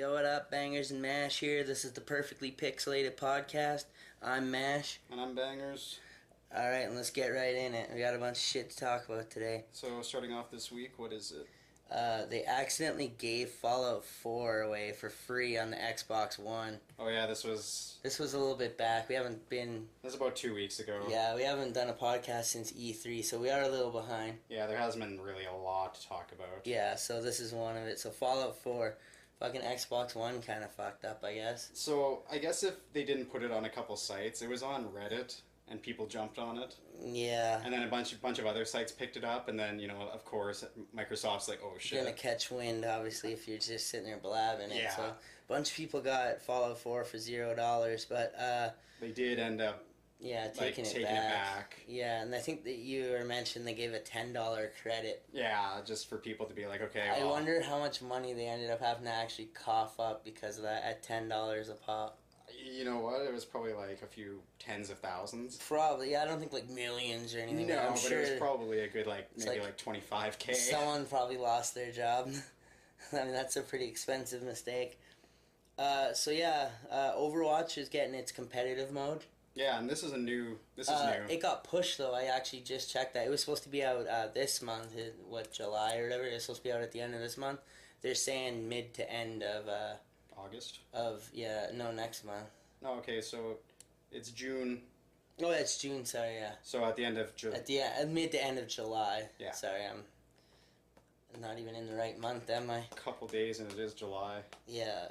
Yo, what up, Bangers and Mash here. This is the Perfectly Pixelated podcast. I'm Mash. And I'm Bangerz. Alright, and let's get right in it. We got a bunch of shit to talk about today. So, starting off this week, what is it? They accidentally gave Fallout 4 away for free on the Xbox One. Oh yeah, this was a little bit back. We haven't been... This was about 2 weeks ago. Yeah, we haven't done a podcast since E3, so we are a little behind. Yeah, there hasn't been really a lot to talk about. Yeah, so this is one of it. So Fallout 4... Fucking Xbox One kind of fucked up, I guess. So, I guess if they didn't put it on a couple sites, it was on Reddit, and people jumped on it. Yeah. And then a bunch of other sites picked it up, and then, you know, of course, Microsoft's like, oh shit. You're gonna catch wind, obviously, if you're just sitting there blabbing it. Yeah. So, a bunch of people got Fallout 4 for $0, but, they did end up... Yeah, taking it back. Yeah, and I think that you were mentioned they gave a $10 credit. Yeah, just for people to be like, okay, I wonder how much money they ended up having to actually cough up because of that at $10 a pop. You know what? It was probably like a few tens of thousands. Probably, yeah. I don't think like millions or anything. No, I'm but sure it was probably a good maybe like 25K. Someone probably lost their job. I mean, that's a pretty expensive mistake. Overwatch is getting its competitive mode. Yeah, and this is new. It got pushed, though. I actually just checked that. It was supposed to be out this month, July or whatever. It was supposed to be out at the end of this month. They're saying mid to end of... August? Next month. No, okay, so it's June. Oh, it's June, sorry, yeah. So at the end of July. Mid to end of July. Yeah. Sorry, I'm not even in the right month, am I? A couple days and it is July. Yeah.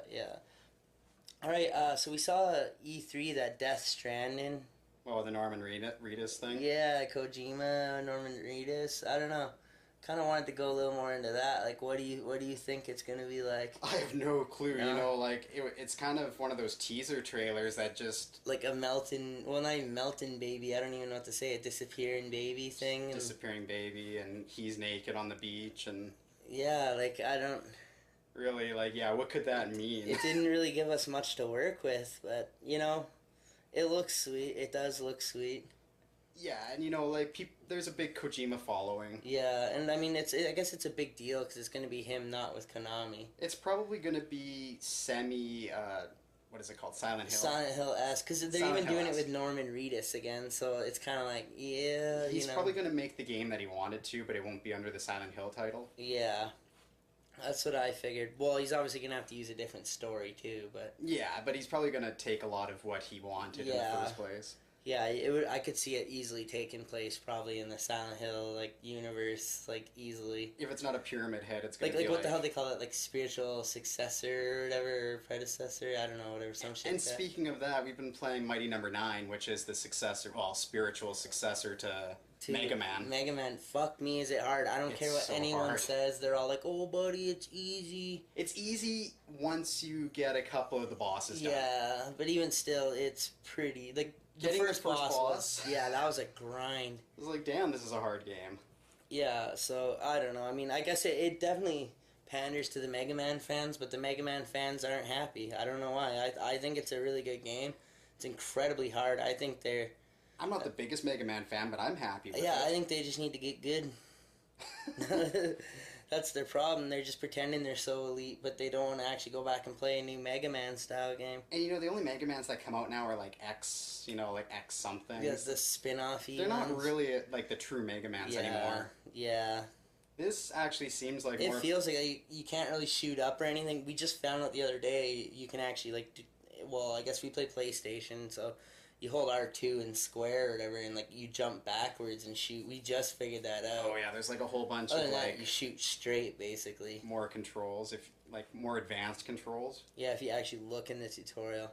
Alright, so we saw E3, that Death Stranding. Oh, the Norman Reedus thing? Yeah, Kojima, Norman Reedus. I don't know. Kind of wanted to go a little more into that. Like, what do you think it's going to be like? I have no clue. No? You know, it's kind of one of those teaser trailers that just... Like a melting... Well, not even melting baby. I don't even know what to say. A disappearing baby thing. Disappearing baby, and he's naked on the beach, and... Yeah, I don't... Really, what could that mean? It didn't really give us much to work with, but, you know, it looks sweet. It does look sweet. Yeah, and, you know, there's a big Kojima following. Yeah, and, I mean, I guess it's a big deal because it's going to be him, not with Konami. It's probably going to be what is it called? Silent Hill? Silent Hill-esque, because they're even doing it with Norman Reedus again, so it's kind of like, yeah, He's probably going to make the game that he wanted to, but it won't be under the Silent Hill title. Yeah. That's what I figured. Well, he's obviously going to have to use a different story, too, but... Yeah, but he's probably going to take a lot of what he wanted in the first place. Yeah, I could see it easily taking place probably in the Silent Hill, universe, easily. If it's not a pyramid head, it's going to be what the hell they call it, spiritual successor or whatever, or predecessor, I don't know, whatever, some shit And like that. Speaking of that, we've been playing Mighty Number 9, which is the spiritual successor to Mega Man. Mega Man, fuck me, is it hard? I don't care what anyone says. They're all like, oh, buddy, it's easy. It's easy once you get a couple of the bosses done. Yeah, but even still, it's pretty... The first boss. Yeah, that was a grind. It was like, damn, this is a hard game. Yeah, so, I don't know. I mean, I guess it definitely panders to the Mega Man fans, but the Mega Man fans aren't happy. I don't know why. I think it's a really good game. It's incredibly hard. I think they're... I'm not the biggest Mega Man fan, but I'm happy with it. Yeah, I think they just need to get good. That's their problem. They're just pretending they're so elite, but they don't want to actually go back and play a new Mega Man style game. And, you know, the only Mega Mans that come out now are, X, X something. Yeah, the spin-off-y They're not really, the true Mega Mans anymore. Yeah. This actually seems like It feels like you can't really shoot up or anything. We just found out the other day you can actually, I guess we play PlayStation, so... You hold R2 and square or whatever, and you jump backwards and shoot. We just figured that out. Oh yeah, there's a whole bunch Other of than that, you shoot straight basically. More controls, more advanced controls. Yeah, if you actually look in the tutorial.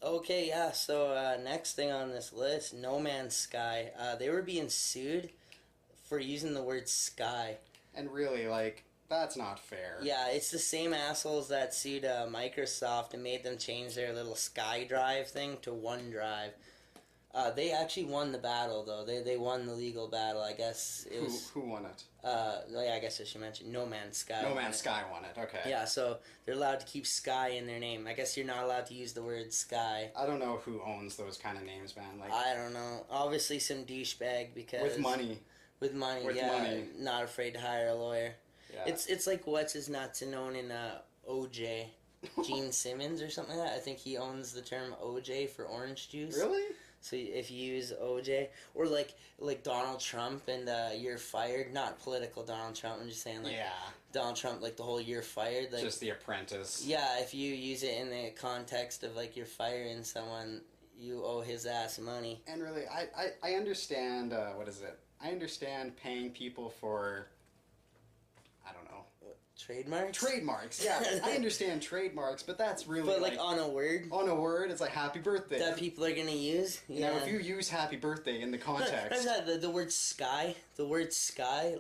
Okay, yeah. So next thing on this list, No Man's Sky. They were being sued for using the word sky. And really, that's not fair. Yeah, it's the same assholes that sued Microsoft and made them change their little SkyDrive thing to OneDrive. They actually won the battle, though. They won the legal battle, I guess. Who won it? I guess I should mention No Man's Sky. No Man's Sky won it, okay. Yeah, so they're allowed to keep Sky in their name. I guess you're not allowed to use the word Sky. I don't know who owns those kind of names, man. I don't know. Obviously some douchebag because... With money. With money. Not afraid to hire a lawyer. Yeah. It's like what's his nuts and owning OJ. Gene Simmons or something like that. I think he owns the term OJ for orange juice. Really? So if you use OJ, or like Donald Trump and you're fired, not political Donald Trump, I'm just saying like Donald Trump, like the whole you're fired. Like, just The Apprentice. Yeah, if you use it in the context of like you're firing someone, you owe his ass money. And really, I understand, what is it? I understand paying people for, I don't know. Trademarks? Trademarks, yeah. I understand trademarks, but that's really But like on a word? On a word, it's like happy birthday. That people are gonna use? Yeah. Now, if you use happy birthday in the context... The word sky,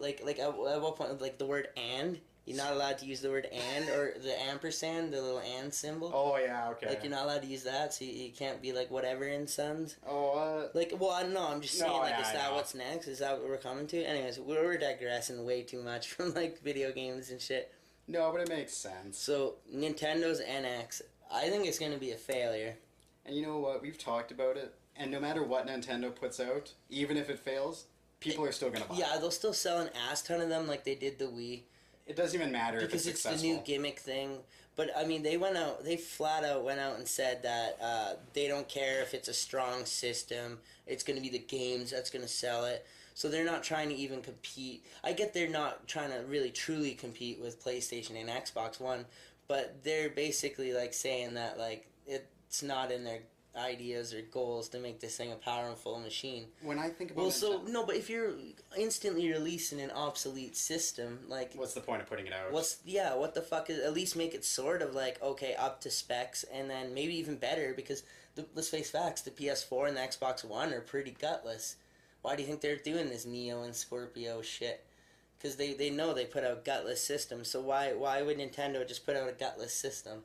like at what point, like the word and, you're not allowed to use the word and, or the ampersand, the little and symbol. Oh, yeah, okay. Like, you're not allowed to use that, so you can't be like whatever in sons. Oh, Like, well, I don't know, I'm just saying, is that what's next? Is that what we're coming to? Anyways, we're digressing way too much from, like, video games and shit. No, but it makes sense. So, Nintendo's NX, I think it's going to be a failure. And you know what? We've talked about it, and no matter what Nintendo puts out, even if it fails, people are still going to buy it. Yeah, they'll still sell an ass ton of them like they did the Wii. It doesn't even matter because if it's successful. The new gimmick thing. But, I mean, they flat out went out and said that they don't care if it's a strong system. It's going to be the games that's going to sell it. So they're not trying to even compete. I get they're not trying to really truly compete with PlayStation and Xbox One, but they're basically like saying that like it's not in their ideas or goals to make this thing a powerful machine. When I think about but if you're instantly releasing an obsolete system, like what's the point of putting it out? What the fuck is, at least make it sort of like okay up to specs, and then maybe even better because let's face facts, the PS4 and the Xbox One are pretty gutless. Why do you think they're doing this Neo and Scorpio shit? Because they know they put out gutless systems, so why would Nintendo just put out a gutless system?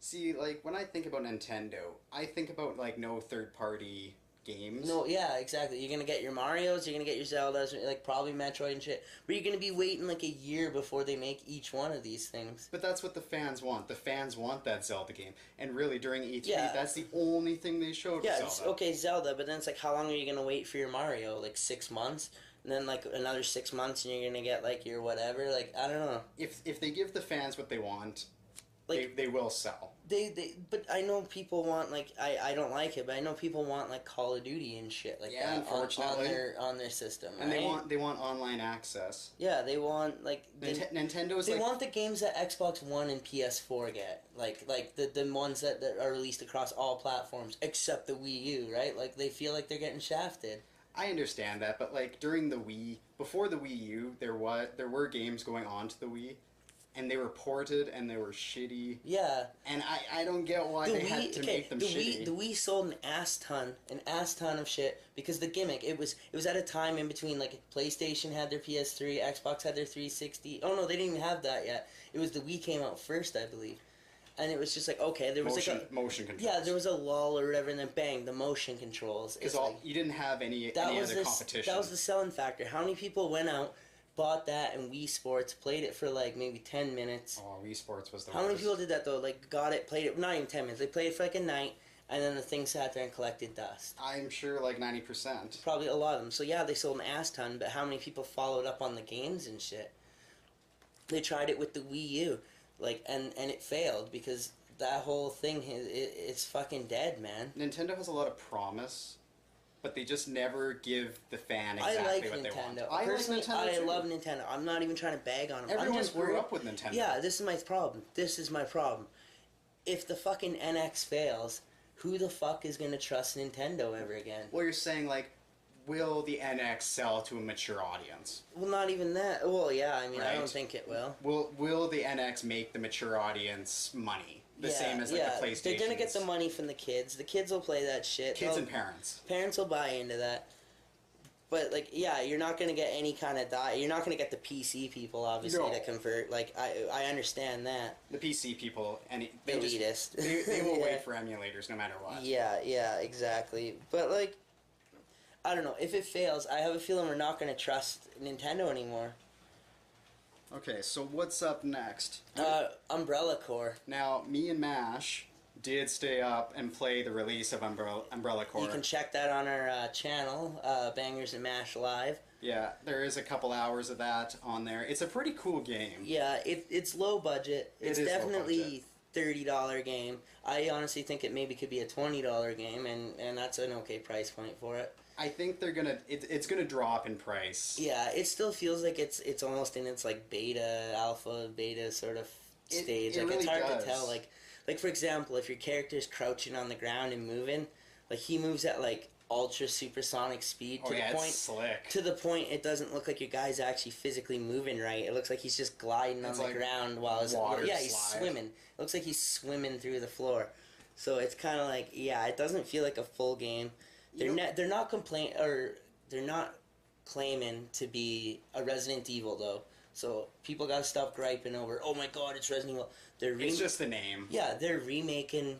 See, like, when I think about Nintendo, I think about, like, no third-party games. No, yeah, exactly. You're going to get your Marios, you're going to get your Zeldas, like, probably Metroid and shit, but you're going to be waiting, like, a year before they make each one of these things. But that's what the fans want. The fans want that Zelda game. And really, during E3, that's the only thing they showed for Zelda. Okay, Zelda, but then it's like, how long are you going to wait for your Mario? Like, 6 months? And then, like, another 6 months and you're going to get, like, your whatever? Like, I don't know. If they give the fans what they want... Like, they will sell. But I know people want, like, I don't like it, but I know people want, like, Call of Duty and shit like that unfortunately. on their system, and right? they want online access. Yeah, they want, like... Nintendo's they want the games that Xbox One and PS4 get. Like the ones that are released across all platforms, except the Wii U, right? Like, they feel like they're getting shafted. I understand that, but, like, during the Wii... Before the Wii U, there were games going on to the Wii... And they were ported, and they were shitty. Yeah. And I don't get why they had to make them shitty. The Wii sold an ass ton of shit, because the gimmick, it was at a time in between, like, PlayStation had their PS3, Xbox had their 360. Oh, no, they didn't even have that yet. It was the Wii came out first, I believe. And it was just like, okay, there was motion controls. Yeah, there was a lull or whatever, and then bang, the motion controls. Because you didn't have any other competition. That was the selling factor. How many people went out, bought that in Wii Sports, played it for like maybe 10 minutes. Oh, Wii Sports was the How many people did that though? Like got it, played it, not even 10 minutes. They played it for like a night, and then the thing sat there and collected dust. I'm sure like 90%. Probably a lot of them. So yeah, they sold an ass ton, but how many people followed up on the games and shit? They tried it with the Wii U, like, and it failed because that whole thing, it's fucking dead, man. Nintendo has a lot of promise. But they just never give the fan exactly what they want. Personally, I love Nintendo. I'm not even trying to bag on them. Everyone grew up with Nintendo. Yeah, this is my problem. If the fucking NX fails, who the fuck is going to trust Nintendo ever again? Well, you're saying, like, will the NX sell to a mature audience? Well, not even that. Well, yeah, I mean, right? I don't think it will. Will the NX make the mature audience money? The same as, like, the PlayStation. They're going to get the money from the kids. The kids will play that shit. Kids and parents. Parents will buy into that. But, like, yeah, you're not going to get any kind of... You're not going to get the PC people, obviously, to convert. Like, I understand that. The PC people... Elitist. They will wait for emulators no matter what. Yeah, exactly. But, like, I don't know. If it fails, I have a feeling we're not going to trust Nintendo anymore. Okay, so what's up next? Umbrella Corps. Now, me and Mash did stay up and play the release of Umbrella Corps. You can check that on our channel, Bangerz and Mash Live. Yeah, there is a couple hours of that on there. It's a pretty cool game. Yeah, it's low budget. It's It is low definitely $30 game. I honestly think it maybe could be a $20 game, and that's an okay price point for it. I think they're gonna it's gonna drop in price. Yeah, it still feels like it's almost in its like alpha, beta sort of stage. It like really it's hard does. to tell. Like for example, if your character's crouching on the ground and moving, like he moves at like ultra supersonic speed Oh to yeah, the point it's slick. to the point it doesn't look like your guy's actually physically moving right. It looks like he's just gliding on It's the like ground while he's water he's slide. swimming. It looks like he's swimming through the floor. So it's kind of like it doesn't feel like a full game. They're not claiming to be a Resident Evil though. So people gotta stop griping over. Oh my God, it's Resident Evil. It's just the name. Yeah, they're remaking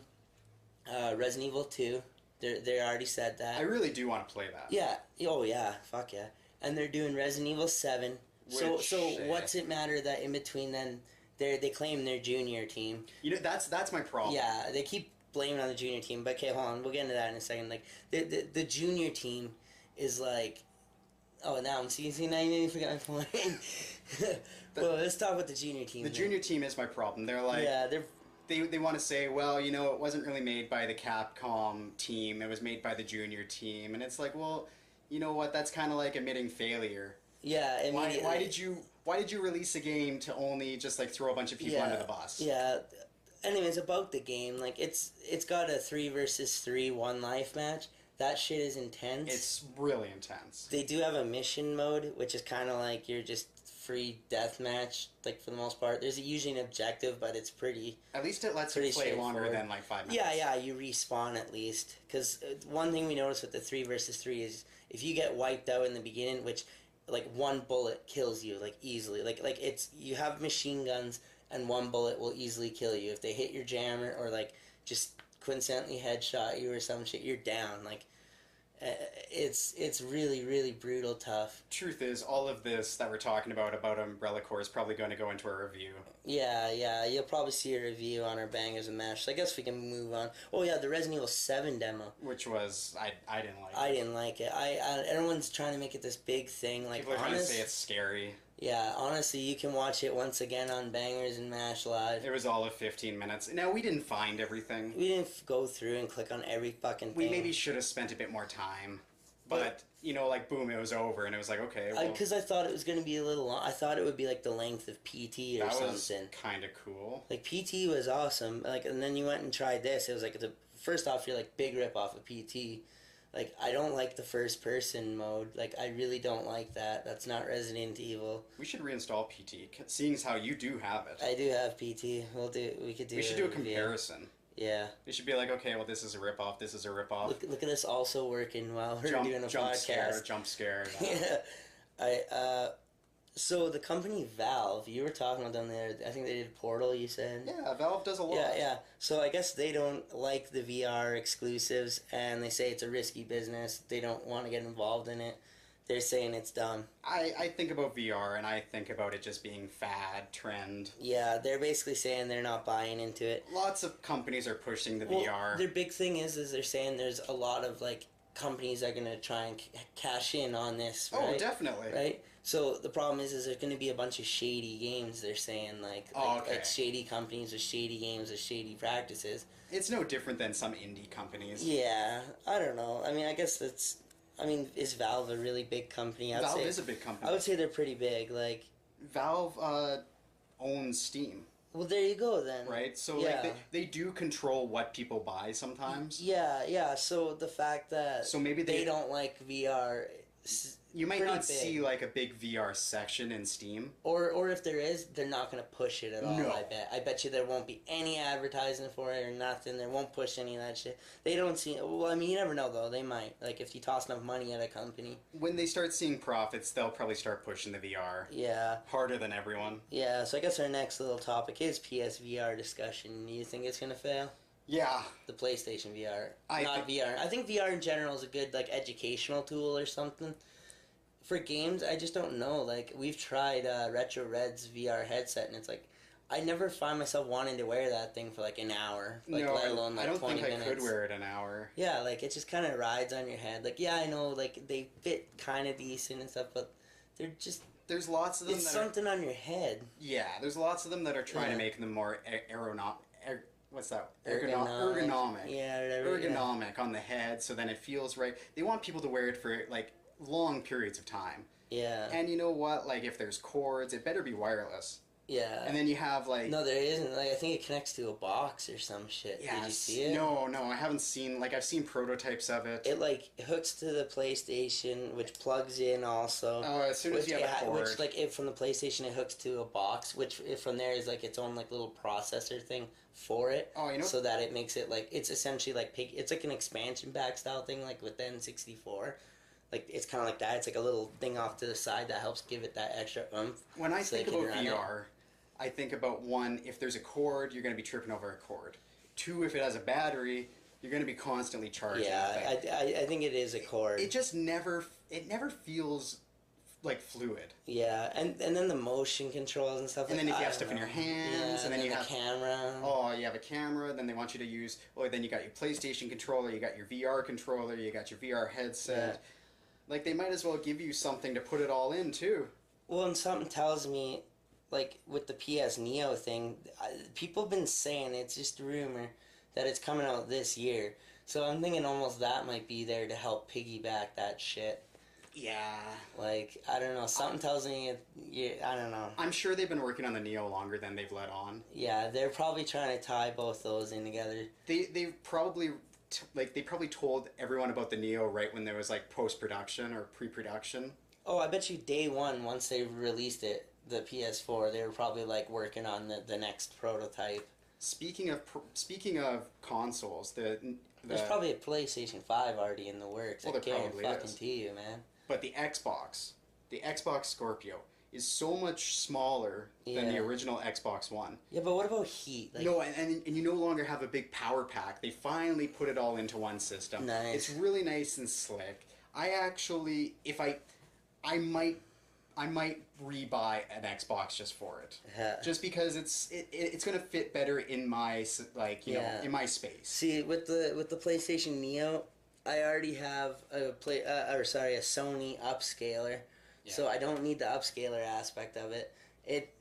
Resident Evil 2. They already said that. I really do want to play that. Yeah. Oh yeah. Fuck yeah. And they're doing Resident Evil 7. So what's it matter that in between then they claim their junior team? You know that's my problem. Yeah, they keep blaming on the junior team. But okay, hold on. We'll get into that in a second. Like the junior team is like. Oh, now I'm seeing. Now you made me forget my point. Well, let's talk about the junior team. The junior team is my problem. They're like. Yeah, They want to say, well, you know, it wasn't really made by the Capcom team. It was made by the junior team, and it's like, well, you know what? That's kind of like admitting failure. Yeah, immediately. Why did you release a game to only just like throw a bunch of people under the bus? Yeah. Anyways, about the game, like it's got a 3 versus 3 one life match. That shit is intense. It's really intense. They do have a mission mode, which is kind of like you're just free deathmatch, like for the most part. There's usually an objective, but it's pretty. At least it lets you play longer than like 5 minutes. Yeah, you respawn at least. Because one thing we noticed with the 3 versus 3 is if you get wiped out in the beginning, which like one bullet kills you like easily. Like it's you have machine guns and one bullet will easily kill you if they hit your jammer or like just coincidentally headshot you or some shit. You're down. Like it's really really brutal tough. Truth is, all of this that we're talking about Umbrella Corps is probably going to go into our review. Yeah, you'll probably see a review on our Bangerz and Mash. So I guess we can move on. Oh yeah, the Resident Evil 7 demo, Which was I didn't like. I didn't like it. Everyone's trying to make it this big thing. Like people are trying to say it's scary. Yeah, honestly, you can watch it once again on Bangerz and Mash Live. It was all of 15 minutes. Now, we didn't find everything. We didn't go through and click on every fucking thing. We maybe should have spent a bit more time. But, you know, like, boom, it was over, and it was like, okay, well... Because I thought it was going to be a little long. I thought it would be, like, the length of PT or something. That was kind of cool. Like, PT was awesome. Like, and then you went and tried this. It was, like, first off, you're, like, big rip-off of PT. Like, I don't like the first-person mode. Like, I really don't like that. That's not Resident Evil. We should reinstall PT, seeing as how you do have it. I do have PT. We should do a comparison. Yeah. We should be like, okay, well, this is a rip-off, this is a rip-off. Look at us also working while we're doing a podcast. Jump scare. Yeah. So the company Valve, you were talking about them there. I think they did Portal, you said? Yeah, Valve does a lot. Yeah. So I guess they don't like the VR exclusives, and they say it's a risky business. They don't want to get involved in it. They're saying it's dumb. I think about VR, and I think about it just being fad, trend. Yeah, they're basically saying they're not buying into it. Lots of companies are pushing the VR. Their big thing is they're saying there's a lot of, like, companies that are going to try and cash in on this, right? Oh, definitely. Right? So the problem is there's going to be a bunch of shady games, they're saying, like shady companies with shady games with shady practices. It's no different than some indie companies. Yeah, I don't know. I mean, I guess is Valve a really big company? Valve is a big company. I would say they're pretty big. Like, Valve owns Steam. Well, there you go then. Right? So like they do control what people buy sometimes. Yeah. So the fact that maybe they don't like VR. You might not see like a big VR section in Steam. Or if there is, they're not going to push it at all, No. I bet you there won't be any advertising for it or nothing. They won't push any of that shit. They don't see... Well, I mean, you never know, though. They might. Like, if you toss enough money at a company. When they start seeing profits, they'll probably start pushing the VR. Yeah. Harder than everyone. Yeah, so I guess our next little topic is PSVR discussion. Do you think it's going to fail? Yeah. The PlayStation VR. VR. I think VR in general is a good, like, educational tool or something. For games, I just don't know. Like, we've tried Retro Red's VR headset, and it's like, I never find myself wanting to wear that thing for like an hour. Like, no, let alone like I don't 20 think minutes. I could wear it an hour. Yeah, like it just kind of rides on your head. Like, yeah, I know, like they fit kind of decent and stuff, but they're just There's lots of them it's that something on your head. yeah, there's lots of them that are trying Yeah. to make them more what's that? Ergonomic. Yeah, whatever. Ergonomic on the head, so then it feels right. They want people to wear it for like long periods of time. Yeah. And you know what? Like if there's cords, it better be wireless. Yeah. And then you have like no, there isn't. Like I think it connects to a box or some shit. yeah, Did you see it? no, I haven't seen like I've seen prototypes of it. It like hooks to the PlayStation, which plugs in also. Oh, as soon as you have a cord. Which like from the PlayStation it hooks to a box, which from there is like its own like little processor thing for it. Oh, you know. So that it makes it like it's essentially like it's like an expansion pack style thing like with the N64. Like it's kind of like that. It's like a little thing off to the side that helps give it that extra oomph. When I think about VR, I think about one, if there's a cord, you're going to be tripping over a cord. Two, if it has a battery, you're going to be constantly charging. Yeah, I think it is a cord. It just never feels like fluid. Yeah, and then the motion controls and stuff. And like, then if you have stuff in your hands, and then you have a camera. Oh, you have a camera. Then they want you to use. Oh, then you got your PlayStation controller. You got your VR controller. You got your VR headset. Yeah. Like they might as well give you something to put it all in too. Well, and something tells me, like with the PS Neo thing, people have been saying it's just a rumor that it's coming out this year. So I'm thinking almost that might be there to help piggyback that shit. Yeah. Like, I don't know. Something tells me, I don't know. I'm sure they've been working on the Neo longer than they've let on. Yeah, they're probably trying to tie both those in together. They've probably... they probably told everyone about the Neo right when there was like post-production or pre-production. Oh, I bet you day one, once they released it, the PS4, they were probably like working on the next prototype. Speaking of consoles, there's probably a PlayStation 5 already in the works. Well, I guarantee fucking to you, man. But the Xbox Scorpio is so much smaller than the original Xbox One. Yeah, but what about heat? Like, no, and you no longer have a big power pack. They finally put it all into one system. Nice. It's really nice and slick. I actually, if I might rebuy an Xbox just for it. Yeah. Just because it's going to fit better in my in my space. See, with the PlayStation Neo, I already have a Sony upscaler. Yeah. So I don't need the upscaler aspect of it.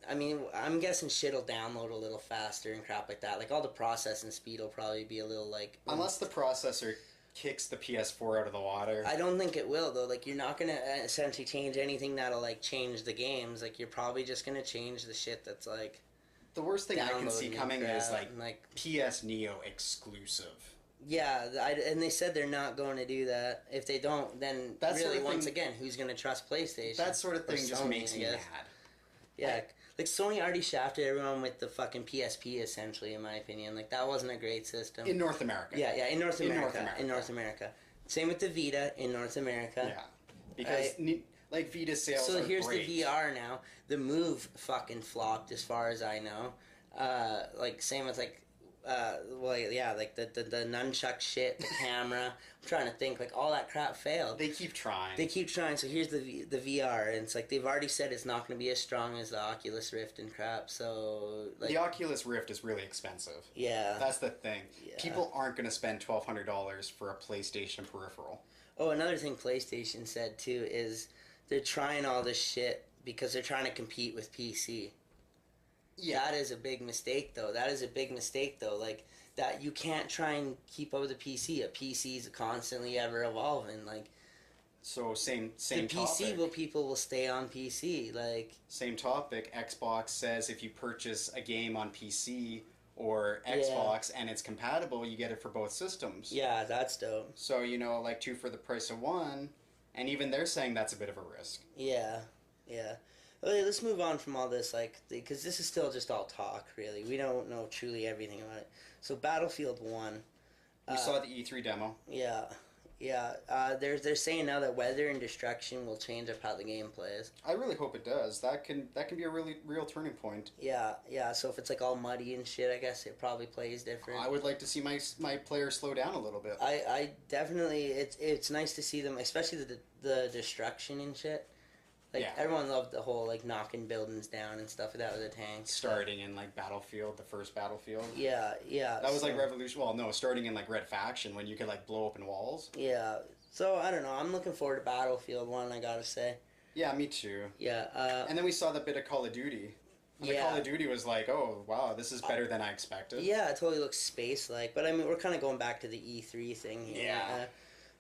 I mean, I'm guessing shit'll download a little faster and crap like that. Like all the processing speed will probably be a little like unless the processor kicks the PS4 out of the water. I don't think it will though. Like you're not gonna essentially change anything that'll like change the games. Like you're probably just gonna change the shit that's like. The worst thing I can see coming is like PS Neo exclusive. Yeah, and they said they're not going to do that. If they don't, then that's really once again, who's going to trust PlayStation? That sort of thing just makes me mad. Yeah, like Sony already shafted everyone with the fucking PSP, essentially, in my opinion. Like that wasn't a great system in North America. Yeah, in North America. Same with the Vita in North America. Yeah, because like Vita sales. So here's great. The VR now. The Move fucking flopped, as far as I know. Like same with like. Like the nunchuck shit, the camera. I'm trying to think, like all that crap failed. They keep trying. So here's the VR, and it's like they've already said it's not going to be as strong as the Oculus Rift and crap. So like, the Oculus Rift is really expensive. Yeah, that's the thing. Yeah. People aren't going to spend $1,200 for a PlayStation peripheral. Oh, another thing PlayStation said too is they're trying all this shit because they're trying to compete with PC. Yeah. That is a big mistake, though. Like, that you can't try and keep up with a PC. A PC is constantly ever evolving. Like, so same the PC topic. People will stay on PC. Like, same topic. Xbox says if you purchase a game on PC or Xbox and it's compatible, you get it for both systems. Yeah, that's dope. So like 2 for the price of 1, and even they're saying that's a bit of a risk. Yeah. Okay, let's move on from all this, like, because this is still just all talk, really. We don't know truly everything about it. So, Battlefield 1. We saw the E3 demo. Yeah. They're saying now that weather and destruction will change up how the game plays. I really hope it does. That can be a really real turning point. Yeah. So if it's like all muddy and shit, I guess it probably plays different. I would like to see my players slow down a little bit. I definitely it's nice to see them, especially the destruction and shit. Like, Yeah. everyone loved the whole, like, knocking buildings down and stuff like that with the tanks. Starting in like Battlefield, the first Battlefield. Yeah, yeah. That was like Revolution. Well, no, starting in like Red Faction when you could like blow open walls. Yeah. So, I don't know. I'm looking forward to Battlefield 1, I gotta say. Yeah, me too. Yeah. And then we saw the bit of Call of Duty. And the Call of Duty was like, oh, wow, this is better than I expected. Yeah, it totally looks space-like. But, I mean, we're kind of going back to the E3 thing here. Yeah.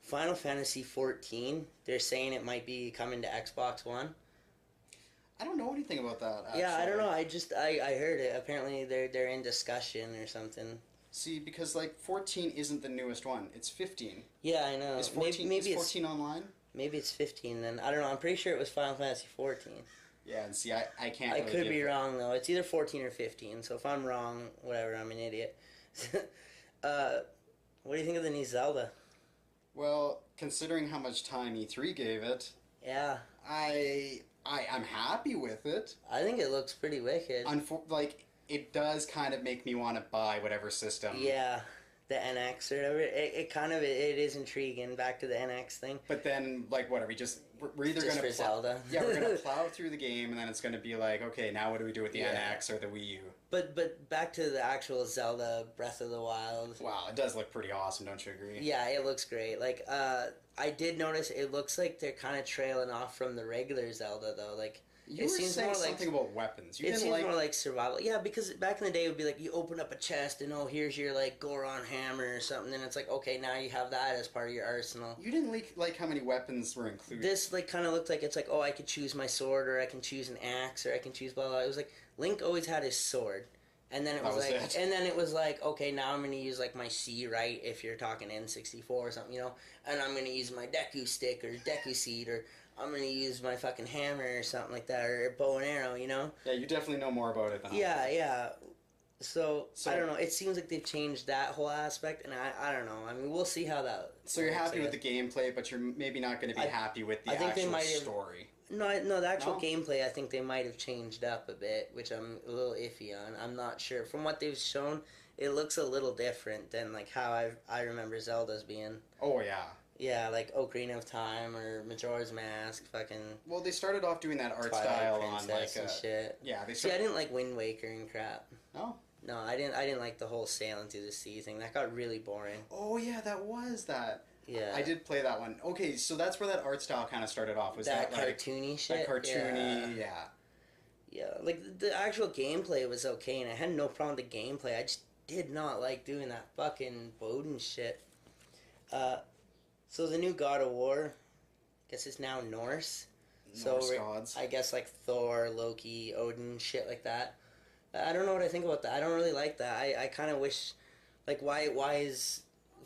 Final Fantasy 14, they're saying it might be coming to Xbox One. I don't know anything about that, actually. Yeah, I don't know. I heard it. Apparently, they're in discussion or something. See, because like 14 isn't the newest one. It's 15. Yeah, I know. Is 14, maybe is 14 online? Maybe it's 15 then. I don't know. I'm pretty sure it was Final Fantasy 14. Yeah, and see, I can't I really could be wrong, though. It's either 14 or 15, so if I'm wrong, whatever, I'm an idiot. What do you think of the new Zelda? Well, considering how much time E3 gave it, Yeah. I'm happy with it. I think it looks pretty wicked. Like, it does kind of make me want to buy whatever system. Yeah. The NX or whatever. It is intriguing, back to the NX thing. But then, like, what, we're either Just going to for Zelda. Yeah, we're going to plow through the game, and then it's going to be like, okay, now what do we do with the Yeah. NX or the Wii U? But back to the actual Zelda Breath of the Wild. Wow, it does look pretty awesome, don't you agree? Yeah, it looks great. Like, I did notice it looks like they're kind of trailing off from the regular Zelda, though. Like, You were saying something about weapons. It seems more like survival. Yeah, because back in the day it would be like you open up a chest and here's your like Goron hammer or something, and it's like, okay, now you have that as part of your arsenal. You didn't like how many weapons were included. This like kind of looked like it's like, oh, I could choose my sword, or I can choose an axe, or I can choose blah blah. It was like Link always had his sword. And then it was like, okay, now I'm gonna use like my C, right? If you're talking N64 or something, and I'm gonna use my Deku stick or Deku seed, or I'm gonna use my fucking hammer or something like that, or bow and arrow, Yeah, you definitely know more about it than I do. Yeah. So I don't know. It seems like they've changed that whole aspect, and I don't know. I mean, we'll see how that. So you're happy with the gameplay, but you're maybe not going to be happy with the actual story. No, the actual gameplay, I think they might have changed up a bit, which I'm a little iffy on. I'm not sure. From what they've shown, it looks a little different than like how I remember Zelda's being. Oh yeah. Yeah, like Ocarina of Time or Majora's Mask, fucking. Well, they started off doing that art Twilight style Princess on like and shit. Yeah, See, I didn't like Wind Waker and crap. No. No, I didn't like the whole sailing through the sea thing. That got really boring. Oh yeah, that was that. Yeah. I did play that one. Okay, so that's where that art style kind of started off. Was that cartoony shit? That cartoony, yeah. Yeah, like the actual gameplay was okay, and I had no problem with the gameplay. I just did not like doing that fucking Odin shit. So the new God of War, I guess it's now Norse. Norse gods. I guess like Thor, Loki, Odin, shit like that. I don't know what I think about that. I don't really like that. I kind of wish, like, why is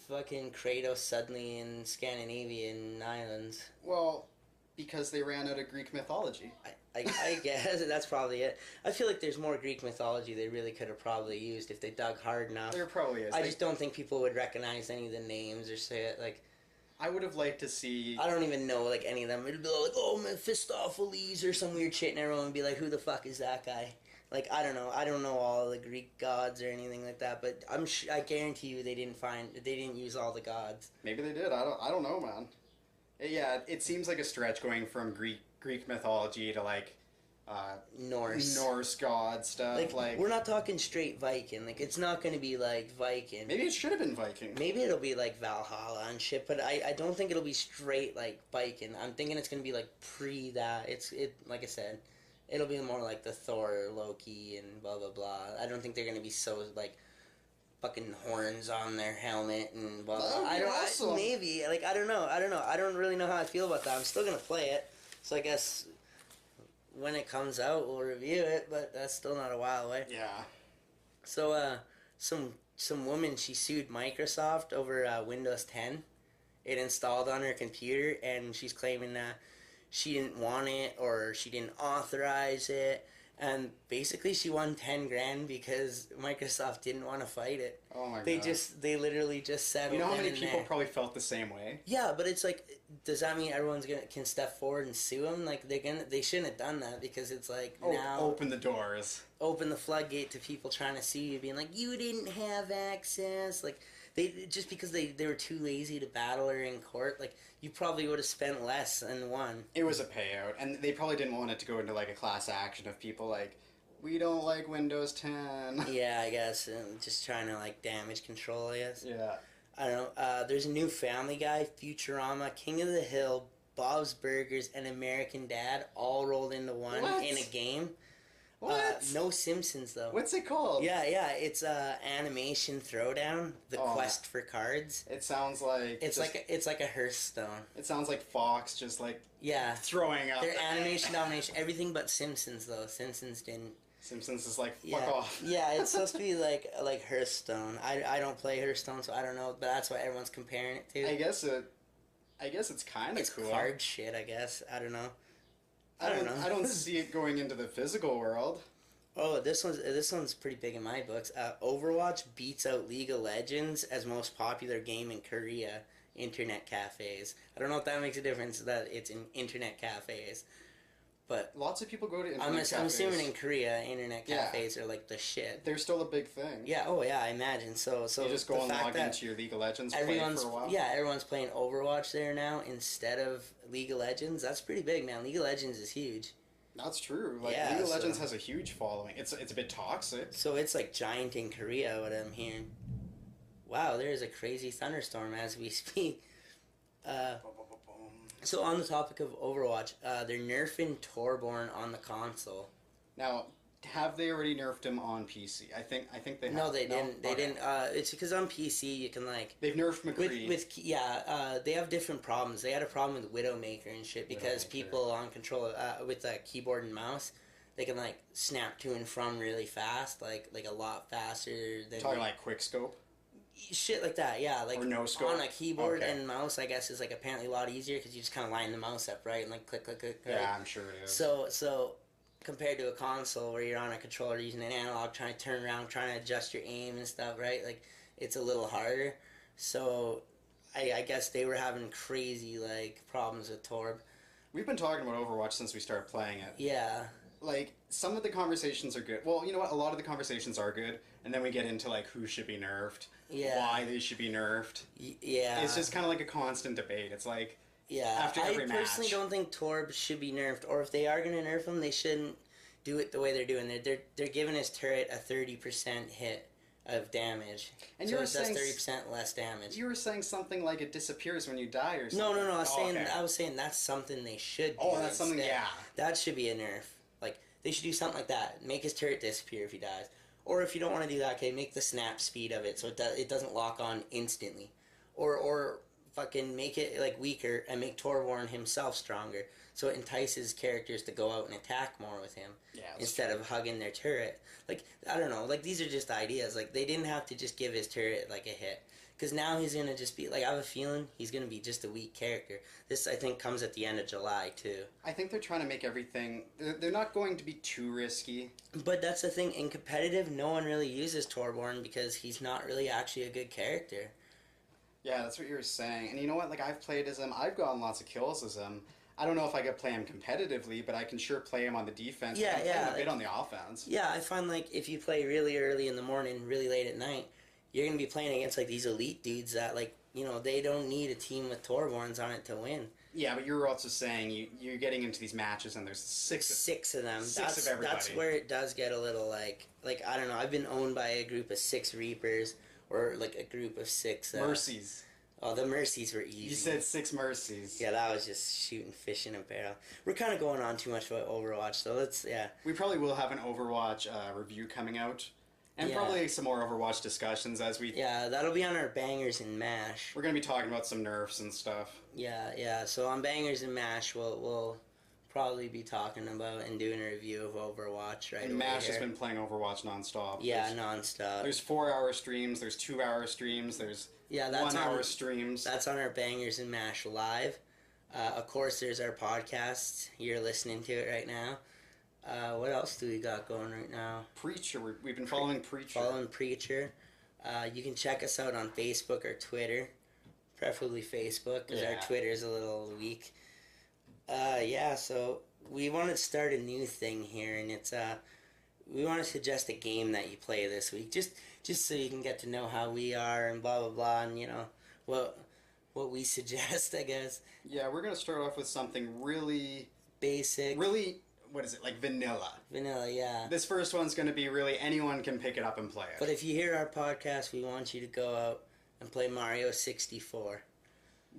fucking Kratos suddenly in Scandinavian islands? Well, because they ran out of Greek mythology. I guess that's probably it. I feel like there's more Greek mythology they really could have probably used if they dug hard enough. There probably is. I just don't think people would recognize any of the names or say it. Like, I would have liked to see. I don't even know like any of them. It'd be like, oh, Mephistopheles or some weird shit, and everyone would be like, who the fuck is that guy? Like, I don't know. I don't know all the Greek gods or anything like that, but I guarantee you they didn't use all the gods. Maybe they did. I don't know, man. Yeah, it seems like a stretch going from Greek mythology to like Norse god stuff. Like we're not talking straight Viking. Like, it's not going to be like Viking. Maybe it should have been Viking. Maybe it'll be like Valhalla and shit, but I don't think it'll be straight like Viking. I'm thinking it's going to be like pre that. Like I said, it'll be more like the Thor, Loki, and blah blah blah. I don't think they're going to be so like fucking horns on their helmet and blah blah. Maybe like I don't know. I don't really know how I feel about that. I'm still going to play it, so I guess when it comes out we'll review it, but that's still not a while away. Yeah. So some woman, she sued Microsoft over Windows 10. It installed on her computer, and she's claiming that she didn't want it or she didn't authorize it. And basically she won 10 grand because Microsoft didn't want to fight it. Oh my god. They literally just settled. You know how many people probably felt the same way? Yeah, but it's like, does that mean everyone's can step forward and sue them? Like they shouldn't have done that, because it's like now open the doors. Open the floodgate to people trying to sue you, being like, you didn't have access. Like, They just because they were too lazy to battle her in court. Like you probably would have spent less and won. It was a payout, and they probably didn't want it to go into like a class action of people like, we don't like Windows 10. Yeah, I guess just trying to like damage control. I guess. Yeah. I don't know. There's a new Family Guy, Futurama, King of the Hill, Bob's Burgers, and American Dad all rolled into one What? in a game. What? No Simpsons though. What's it called? Yeah, it's Animation Throwdown: The Quest for Cards. It sounds like It's like a Hearthstone. It sounds like Fox just like Yeah, throwing up. their animation domination. Everything but Simpsons though. Simpsons didn't. Simpsons is like fuck Yeah, off. yeah. It's supposed to be like Hearthstone. I don't play Hearthstone, so I don't know. But that's what everyone's comparing it to. I guess it's kind of cool. It's card shit. I guess I don't know. I don't know. I don't see it going into the physical world. Oh, this one's pretty big in my books. Overwatch beats out League of Legends as most popular game in Korea internet cafes. I don't know if that makes a difference that it's in internet cafes, but Lots of people go to internet I'm cafes. assuming in Korea internet Yeah. cafes are like the shit. They're still a big thing. Yeah. Oh yeah. I imagine so. So You just go the and fact log that into your League of Legends play for a while. everyone's playing Overwatch there now instead of League of Legends. That's pretty big, man. League of Legends is huge. That's true. Like Yeah, League of so- Legends has a huge following. It's a bit toxic. So it's like giant in Korea, what I'm hearing. Wow, there is a crazy thunderstorm as we speak. So on the topic of Overwatch, they're nerfing Torbjorn on the console. Now, have they already nerfed him on PC? I think they have. No, they didn't. They Okay. didn't. It's because on PC you can like They've nerfed McCree. they have different problems. They had a problem with Widowmaker and shit because Widowmaker. people on control with a keyboard and mouse, they can like snap to and from really fast, like a lot faster than Talking like quick scope. shit like that. Yeah, like Or no scope? on a keyboard Okay. and mouse, I guess is like apparently a lot easier because you just kind of line the mouse up right and like click click click. Right? Yeah, I'm sure it is. So compared to a console where you're on a controller using an analog, trying to turn around, trying to adjust your aim and stuff, right? Like it's a little harder. So I guess they were having crazy like problems with Torb. We've been talking about Overwatch since we started playing it. Yeah. Like, some of the conversations are good. Well, you know what? A lot of the conversations are good. And then we get into, like, who should be nerfed. Yeah. Why they should be nerfed. Yeah. It's just kind of like a constant debate. It's like, yeah. after every I personally match. don't think Torb should be nerfed, or if they are going to nerf him, they shouldn't do it the way they're doing it. They're giving his turret a 30% hit of damage. And so you were it does saying 30% less damage. you were saying something like it disappears when you die or something. No. Okay. I was saying that's something they should do. Oh, that's something, instead. yeah. That should be a nerf. Like they should do something like that. Make his turret disappear if he dies. Or if you don't want to do that, okay, make the snap speed of it so it doesn't lock on instantly. Or fucking make it like weaker and make Torbjorn himself stronger so it entices characters to go out and attack more with him Yeah, that's instead of hugging their turret. Like I don't know, like these are just ideas. Like they didn't have to just give his turret like a hit. Because now he's going to just be, like, I have a feeling he's going to be just a weak character. This, I think, comes at the end of July, too. I think they're trying to make everything... They're not going to be too risky. But that's the thing. In competitive, no one really uses Torbjorn because he's not really actually a good character. Yeah, that's what you were saying. And you know what? Like, I've played as him. I've gotten lots of kills as him. I don't know if I could play him competitively, but I can sure play him on the defense. Yeah, I can play him a like- bit on the offense. Yeah, I find, like, if you play really early in the morning, really late at night, you're going to be playing against, like, these elite dudes that, like, you know, they don't need a team with Torbjorns on it to win. Yeah, but you were also saying you're getting into these matches and there's six Of them. Six of everybody. That's where it does get a little, like, I don't know, I've been owned by a group of 6 Reapers, or, like, a group of 6... Mercies. Oh, the Mercies were easy. You said 6 Mercies. Yeah, that was just shooting fish in a barrel. We're kind of going on too much about Overwatch, so let's, yeah. We probably will have an Overwatch review coming out. And Yeah. probably some more Overwatch discussions as we... Yeah, that'll be on our Bangerz and MASH. We're going to be talking about some nerfs and stuff. Yeah, so on Bangerz and MASH, we'll probably be talking about and doing a review of Overwatch right And away MASH has here. been playing Overwatch nonstop. Yeah, There's, nonstop. there's 4-hour streams, there's 2-hour streams, there's Yeah, that's 1-hour on, streams. That's on our Bangerz and MASH live. Of course, there's our podcast. You're listening to it right now. What else do we got going right now? Preacher, we've been following Preacher. Following Preacher. You can check us out on Facebook or Twitter. Preferably Facebook, because our Yeah. Twitter's a little weak. So we want to start a new thing here, and it's we want to suggest a game that you play this week, just so you can get to know how we are and blah blah blah, and what we suggest, I guess. Yeah, we're gonna start off with something really Basic. really, what is it, like vanilla. Vanilla, yeah. This first one's gonna be really, anyone can pick it up and play it. But if you hear our podcast, we want you to go out and play Mario 64.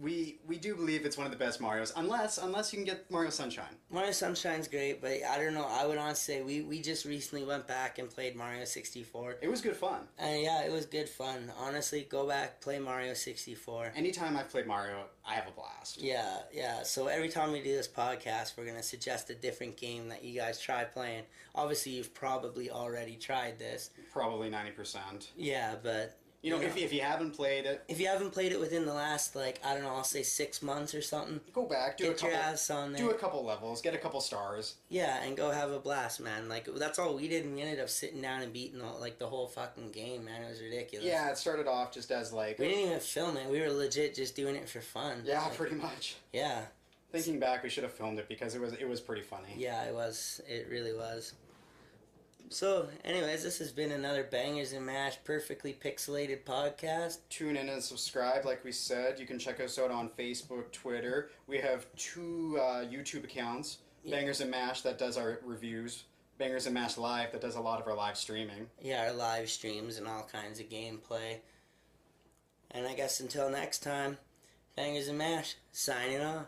We do believe it's one of the best Marios, unless you can get Mario Sunshine. Mario Sunshine's great, but I don't know. I would honestly say we just recently went back and played Mario 64. It was good fun. And yeah, it was good fun. Honestly, go back, play Mario 64. Anytime I've played Mario, I have a blast. Yeah, yeah. So every time we do this podcast, we're going to suggest a different game that you guys try playing. Obviously, you've probably already tried this. Probably 90%. Yeah, but... If you haven't played it... If you haven't played it within the last, I don't know, I'll say 6 months or something. Go back, get your ass on there. Do a couple levels, get a couple stars. Yeah, and go have a blast, man. That's all we did, and we ended up sitting down and beating the whole fucking game, man. It was ridiculous. Yeah, it started off just as We didn't even film it. We were legit just doing it for fun. Yeah, pretty much. Yeah. Thinking back, we should have filmed it because it was pretty funny. Yeah, it was. It really was. So, anyways, this has been another Bangers and Mash Perfectly Pixelated podcast. Tune in and subscribe, like we said. You can check us out on Facebook, Twitter. We have 2 YouTube accounts. Yeah. Bangers and Mash, that does our reviews. Bangers and Mash Live, that does a lot of our live streaming. Yeah, our live streams and all kinds of gameplay. And I guess until next time, Bangers and Mash, signing off.